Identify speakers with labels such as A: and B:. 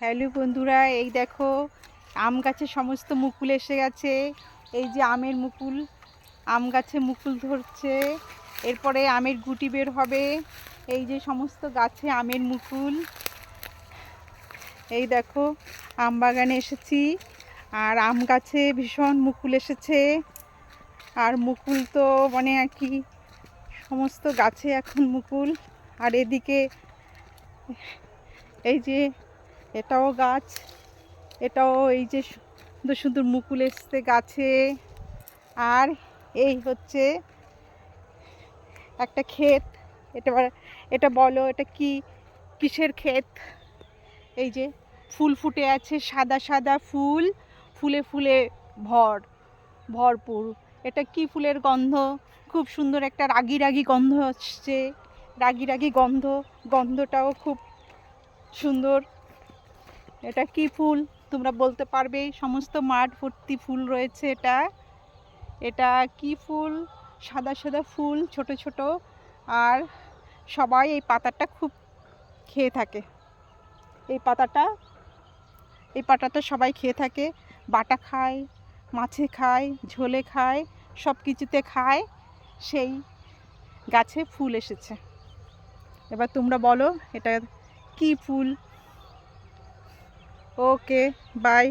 A: Hello বন্ধুরা, এই দেখো আম গাছে সমস্ত মুকুল এসে গেছে। এই যে আমের মুকুল, আম গাছে মুকুল ধরছে, এরপরে আমের গুটি বের হবে। এই যে সমস্ত গাছে আমের মুকুল। এই দেখো আম বাগানে এসেছি, আর আম গাছে ভীষণ মুকুল এসেছে। আর মুকুল তো মানে আর কি, সমস্ত গাছে এখন মুকুল। আর এদিকে এই যে এটাও গাছ, এটাও এই যে সুন্দর সুন্দর মুকুল এসছে গাছে। আর এই হচ্ছে একটা ক্ষেত। এটা এটা বলো, এটা কি, কিসের ক্ষেত? এই যে ফুল ফুটে আছে, সাদা সাদা ফুল, ফুলে ফুলে ভরপুর। এটা কি ফুলের গন্ধ? খুব সুন্দর একটা রাগি রাগি গন্ধ আসছে, রাগি রাগি গন্ধ, গন্ধটাও খুব সুন্দর। এটা কি ফুল তোমরা বলতে পারবে? সমস্ত মাঠ ভর্তি ফুল রয়েছে। এটা এটা কি ফুল? সাদা সাদা ফুল, ছোট ছোট। আর সবাই এই পাতাটা খুব খেয়ে থাকে। এই পাতাটা সবাই খেয়ে থাকে, বাটা খায়, মাছে খায়, ঝোলে খায়, সব কিছুতে খায়। সেই গাছে ফুল এসেছে। এবার তোমরা বলো এটা কি ফুল? ওকে, বাই।